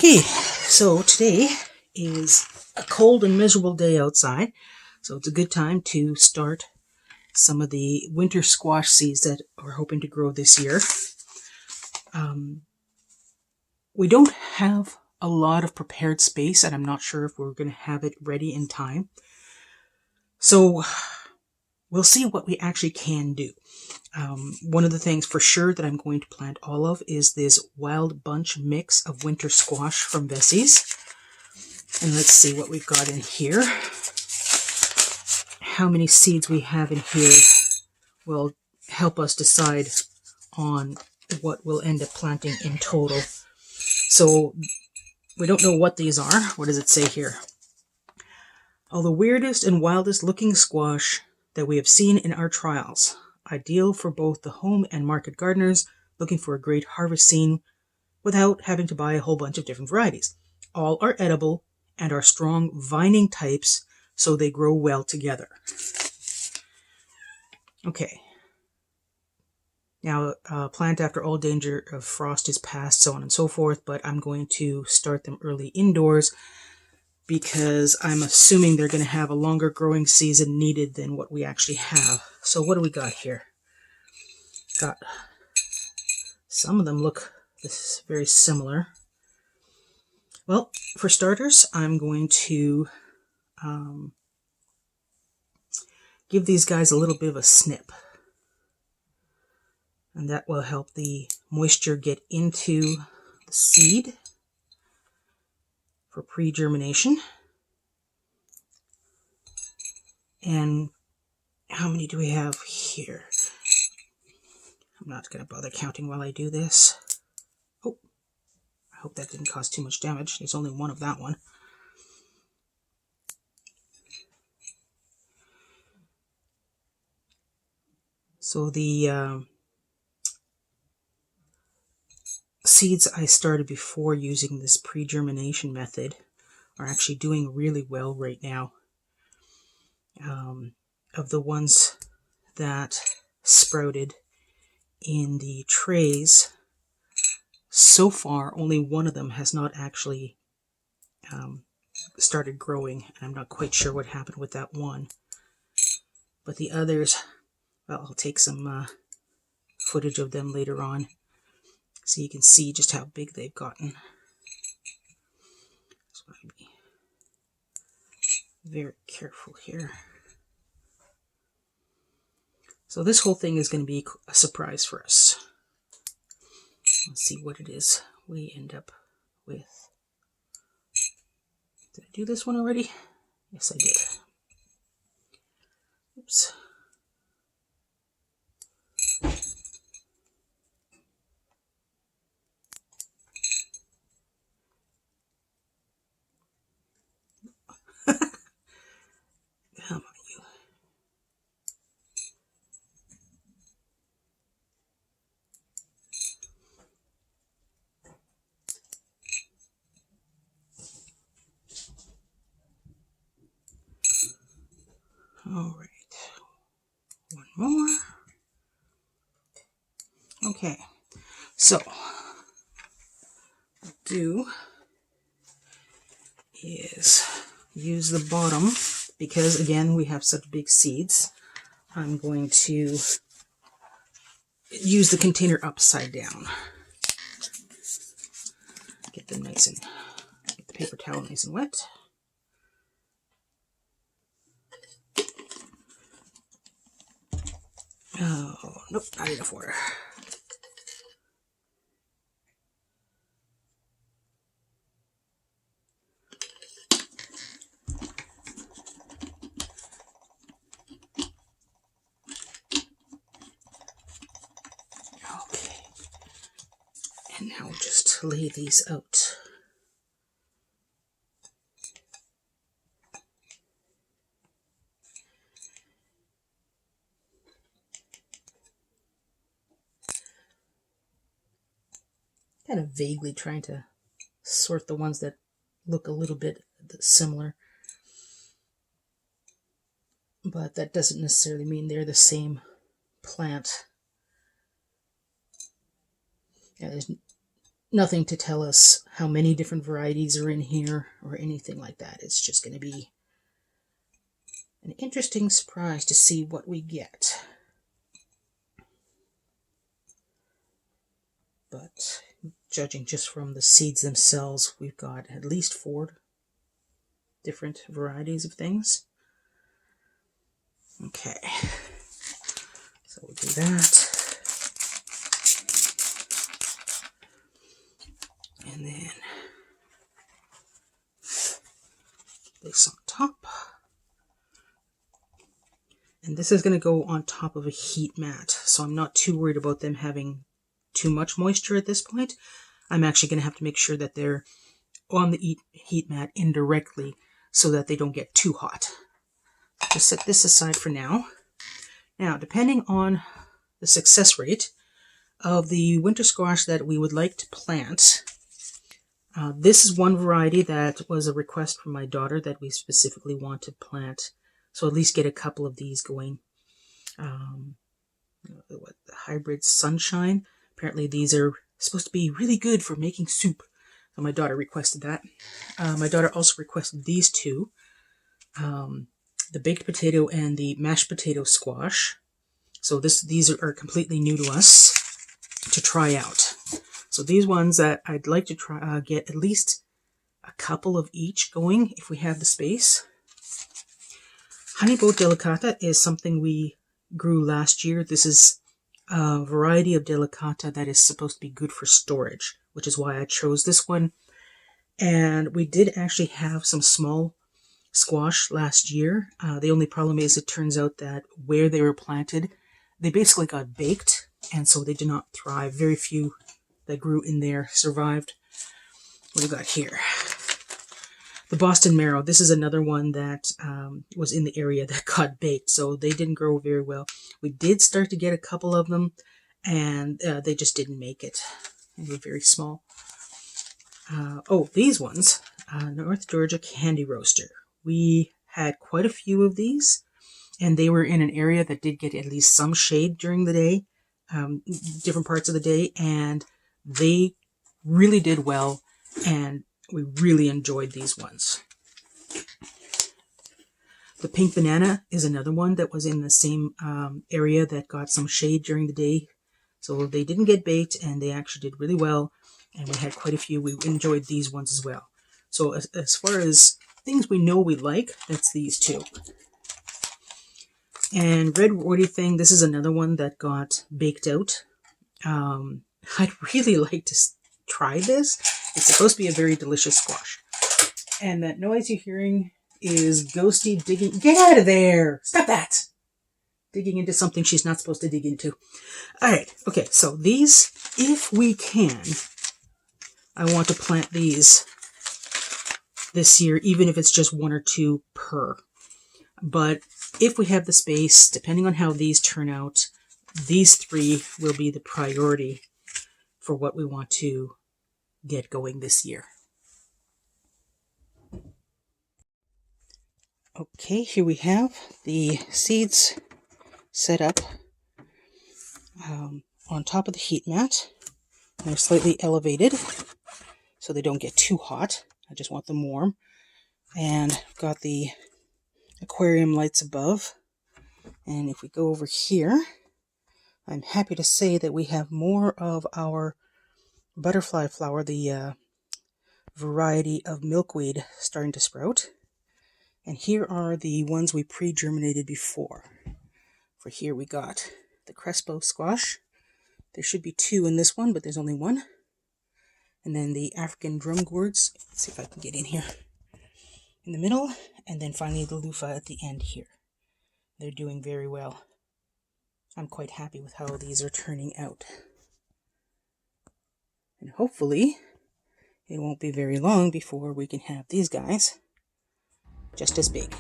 Okay, so today is a cold and miserable day outside, so it's a good time to start some of the winter squash seeds that we're hoping to grow this year. We don't have a lot of prepared space, and I'm not sure if we're going to have it ready in time. So we'll see what we actually can do. One of the things for sure that I'm going to plant all of is this wild bunch mix of winter squash from Bessie's. And let's see what we've got in here. How many seeds we have in here will help us decide on what we'll end up planting in total. So we don't know what these are. What does it say here? All the weirdest and wildest looking squash that we have seen in our trials. Ideal for both the home and market gardeners looking for a great harvest scene without having to buy a whole bunch of different varieties. All are edible and are strong vining types, so they grow well together. Okay. Now, plant after all danger of frost is past, so on and so forth, but I'm going to start them early indoors because I'm assuming they're going to have a longer growing season needed than what we actually have. So what do we got here? Got some of them look very similar. Well, for starters, I'm going to give these guys a little bit of a snip. And that will help the moisture get into the seed for pre-germination. And how many do we have here? I'm not going to bother counting while I do this. Oh, I hope that didn't cause too much damage. There's only one of that one. So the seeds I started before using this pre-germination method are actually doing really well right now. Of the ones that sprouted in the trays, so far only one of them has not actually started growing. I'm not quite sure what happened with that one. But the others, well, I'll take some footage of them later on so you can see just how big they've gotten. So I'll be very careful here. So this whole thing is going to be a surprise for us. Let's see what it is we end up with. Did I do this one already? Yes, I did. Oops. Come on, you. All right. One more. Okay. So, what I'll do is use the bottom because, again, we have such big seeds. I'm going to use the container upside down. Get the paper towel nice and wet. Oh, nope, not enough water. Okay. And now we'll just lay these out. Kind of vaguely trying to sort the ones that look a little bit similar. But that doesn't necessarily mean they're the same plant. Yeah, nothing to tell us how many different varieties are in here or anything like that. It's just going to be an interesting surprise to see what we get. But judging just from the seeds themselves, we've got at least 4 different varieties of things. Okay, so we'll do that. And then this on top. And this is going to go on top of a heat mat, so I'm not too worried about them having too much moisture at this point. I'm actually going to have to make sure that they're on the heat mat indirectly so that they don't get too hot. Just set this aside for now. Now, depending on the success rate of the winter squash that we would like to plant, this is one variety that was a request from my daughter that we specifically want to plant. So at least get a couple of these going. The hybrid sunshine. Apparently these are supposed to be really good for making soup. So my daughter requested that. My daughter also requested these two. The baked potato and the mashed potato squash. So these are completely new to us to try out. So these ones that I'd like to try get at least a couple of each going if we have the space. Honeyboat delicata is something we grew last year. This is a variety of delicata that is supposed to be good for storage, which is why I chose this one. And we did actually have some small squash last year. The only problem is it turns out that where they were planted, they basically got baked, and so they did not thrive. Very few that grew in there survived. What do we got here? The Boston Marrow. This is another one that was in the area that got baked, so they didn't grow very well. We did start to get a couple of them, and they just didn't make it. They were very small. These ones. North Georgia Candy Roaster. We had quite a few of these, and they were in an area that did get at least some shade during the day, different parts of the day, and they really did well, and we really enjoyed these ones. The pink banana is another one that was in the same area that got some shade during the day. So they didn't get baked, and they actually did really well, and we had quite a few. We enjoyed these ones as well. So as far as things we know we like, that's these two. And red warty thing, this is another one that got baked out. I'd really like to try this. It's supposed to be a very delicious squash. And that noise you're hearing is Ghosty digging. Get out of there! Stop that! Digging into something she's not supposed to dig into. Alright, okay, so these, if we can, I want to plant these this year, even if it's just 1 or 2 per. But if we have the space, depending on how these turn out, these 3 will be the priority for what we want to get going this year. Okay, here we have the seeds set up on top of the heat mat. They're slightly elevated so they don't get too hot. I just want them warm. And I've got the aquarium lights above. And if we go over here, I'm happy to say that we have more of our butterfly flower, the variety of milkweed, starting to sprout. And here are the ones we pre-germinated before. For here we got the Crespo squash. There should be 2 in this one, but there's only 1. And then the African drum gourds. Let's see if I can get in here. In the middle, and then finally the loofah at the end here. They're doing very well. I'm quite happy with how these are turning out. And hopefully, it won't be very long before we can have these guys just as big.